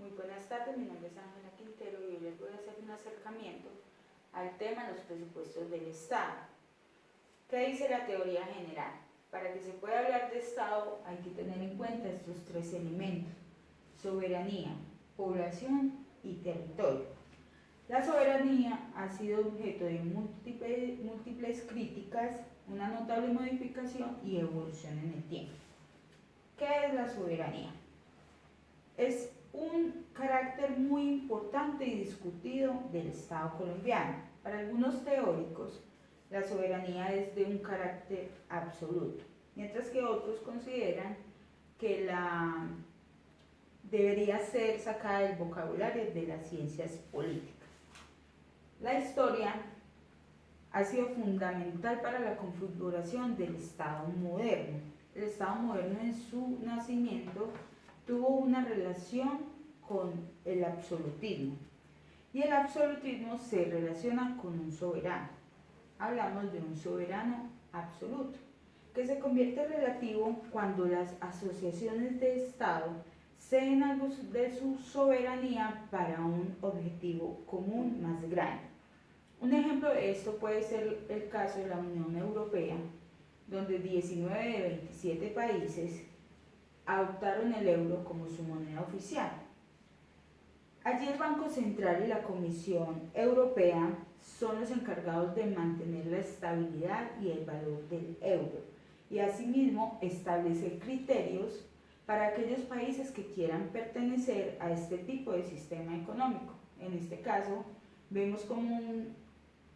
Muy buenas tardes, mi nombre es Ángela Quintero y hoy les voy a hacer un acercamiento al tema de los presupuestos del Estado. ¿Qué dice la teoría general? Para que se pueda hablar de Estado hay que tener en cuenta estos tres elementos: soberanía, población y territorio. La soberanía ha sido objeto de múltiples críticas, una notable modificación y evolución en el tiempo. ¿Qué es la soberanía? Es un carácter muy importante y discutido del Estado colombiano. Para algunos teóricos, la soberanía es de un carácter absoluto, mientras que otros consideran que debería ser sacada del vocabulario de las ciencias políticas. La historia ha sido fundamental para la configuración del Estado moderno. El Estado moderno en su nacimiento tuvo una relación con el absolutismo, y el absolutismo se relaciona con un soberano. Hablamos de un soberano absoluto, que se convierte relativo cuando las asociaciones de Estado ceden algo de su soberanía para un objetivo común más grande. Un ejemplo de esto puede ser el caso de la Unión Europea, donde 19 de 27 países adoptaron el euro como su moneda oficial. Allí el Banco Central y la Comisión Europea son los encargados de mantener la estabilidad y el valor del euro, y asimismo establecer criterios para aquellos países que quieran pertenecer a este tipo de sistema económico. En este caso, vemos como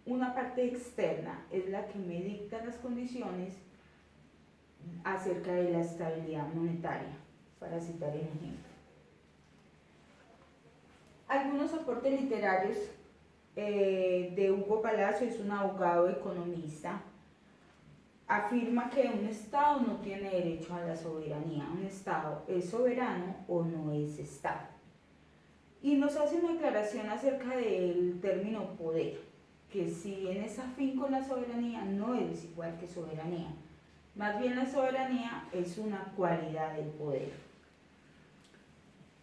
una parte externa es la que me dicta las condiciones acerca de la estabilidad monetaria, para citar el ejemplo. Algunos aportes literarios de Hugo Palacio, es un abogado economista, afirma que un Estado no tiene derecho a la soberanía, un Estado es soberano o no es Estado. Y nos hace una aclaración acerca del término poder, que si bien es afín con la soberanía, no es igual que soberanía. Más bien la soberanía es una cualidad del poder.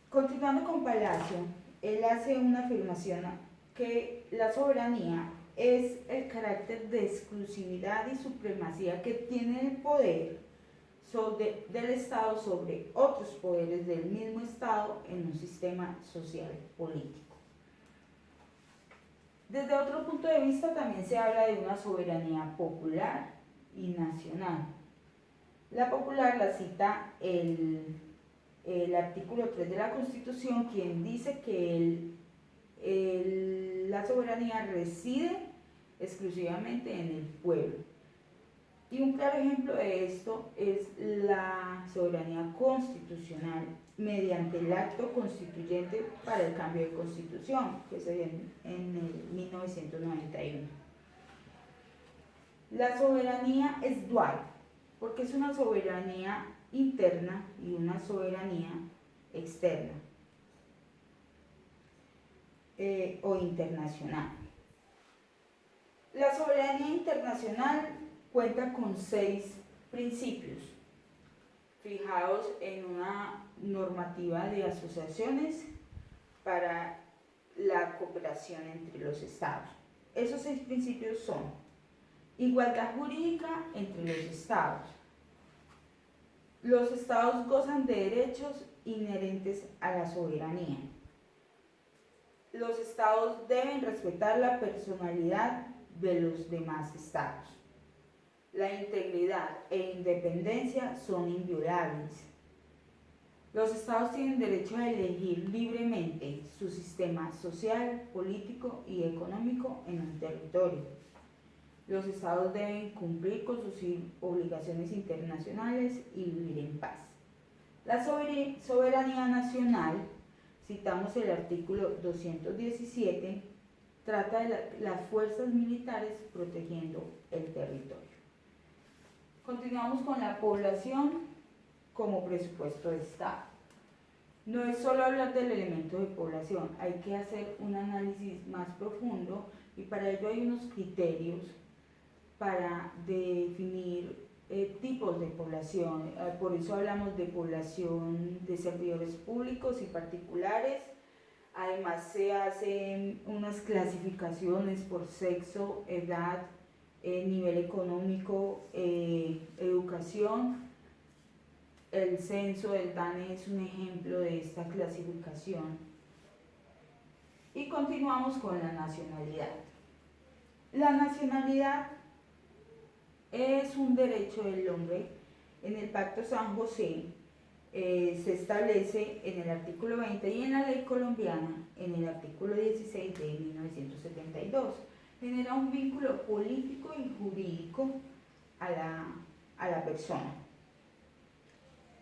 Continuando con Palacio, él hace una afirmación que la soberanía es el carácter de exclusividad y supremacía que tiene el poder del Estado sobre otros poderes del mismo Estado en un sistema social político. Desde otro punto de vista también se habla de una soberanía popular y nacional. La popular la cita el artículo 3 de la Constitución, quien dice que la soberanía reside exclusivamente en el pueblo. Y un claro ejemplo de esto es la soberanía constitucional mediante el acto constituyente para el cambio de constitución, que se dio en el 1991. La soberanía es dual, porque es una soberanía interna y una soberanía externa o internacional. La soberanía internacional cuenta con 6 principios fijados en una normativa de asociaciones para la cooperación entre los estados. Esos 6 principios son: igualdad jurídica entre los estados. Los estados gozan de derechos inherentes a la soberanía. Los estados deben respetar la personalidad de los demás estados. La integridad e independencia son inviolables. Los estados tienen derecho a elegir libremente su sistema social, político y económico en un territorio. Los estados deben cumplir con sus obligaciones internacionales y vivir en paz. La soberanía nacional, citamos el artículo 217, trata de las fuerzas militares protegiendo el territorio. Continuamos con la población como presupuesto de Estado. No es solo hablar del elemento de población, hay que hacer un análisis más profundo, y para ello hay unos criterios para definir tipos de población. Por eso hablamos de población de servidores públicos y particulares, Además se hacen unas clasificaciones por sexo, edad, nivel económico, educación. El censo del DANE es un ejemplo de esta clasificación. Y continuamos con la nacionalidad. La nacionalidad es un derecho del hombre. En el Pacto San José se establece en el artículo 20 y en la ley colombiana, en el artículo 16 de 1972. Genera un vínculo político y jurídico a la persona.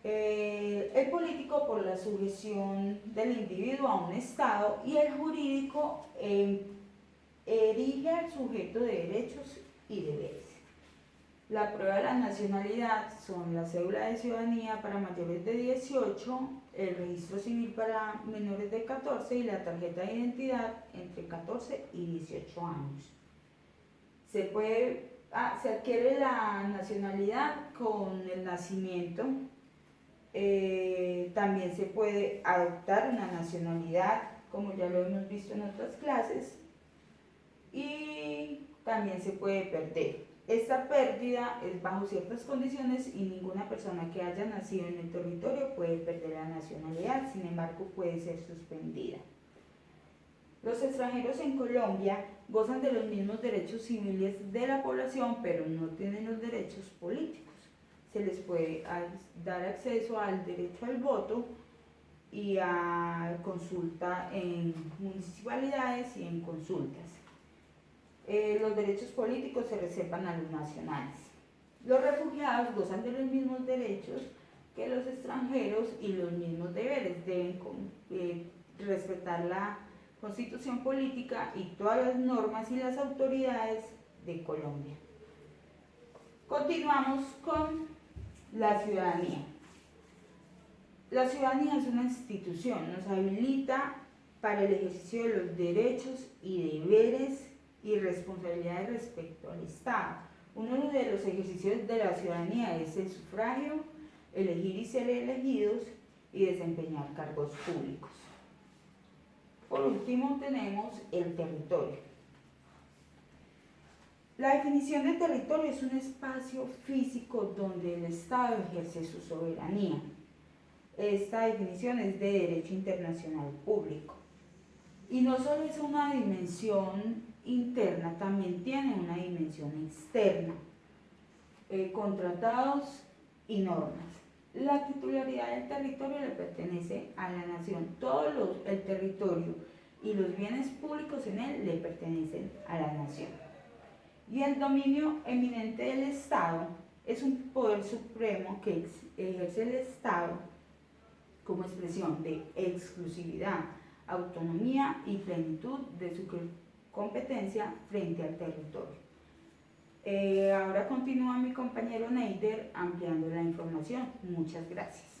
El político por la sujeción del individuo a un Estado y el jurídico erige al sujeto de derechos y deberes. La prueba de la nacionalidad son la cédula de ciudadanía para mayores de 18, el registro civil para menores de 14 y la tarjeta de identidad entre 14 y 18 años. Se adquiere la nacionalidad con el nacimiento. También se puede adoptar una nacionalidad, como ya lo hemos visto en otras clases, y también se puede perder. Esta pérdida es bajo ciertas condiciones y ninguna persona que haya nacido en el territorio puede perder la nacionalidad, sin embargo puede ser suspendida. Los extranjeros en Colombia gozan de los mismos derechos civiles de la población, pero no tienen los derechos políticos. Se les puede dar acceso al derecho al voto y a consulta en municipalidades y en consultas. Los derechos políticos se reservan a los nacionales. Los refugiados gozan de los mismos derechos que los extranjeros y los mismos deberes. Deben respetar la Constitución política y todas las normas y las autoridades de Colombia. Continuamos con la ciudadanía. La ciudadanía es una institución, nos habilita para el ejercicio de los derechos y deberes y responsabilidades respecto al Estado. Uno de los ejercicios de la ciudadanía es el sufragio, elegir y ser elegidos y desempeñar cargos públicos. Por último tenemos el territorio. La definición de territorio es un espacio físico donde el Estado ejerce su soberanía. Esta definición es de derecho internacional público. Y no solo es una dimensión interna, también tiene una dimensión externa, con tratados y normas. La titularidad del territorio le pertenece a la nación. El territorio y los bienes públicos en él le pertenecen a la nación. Y el dominio eminente del Estado es un poder supremo que ejerce el Estado como expresión de exclusividad, autonomía y plenitud de su competencia frente al territorio. Ahora continúa mi compañero Neider ampliando la información. Muchas gracias.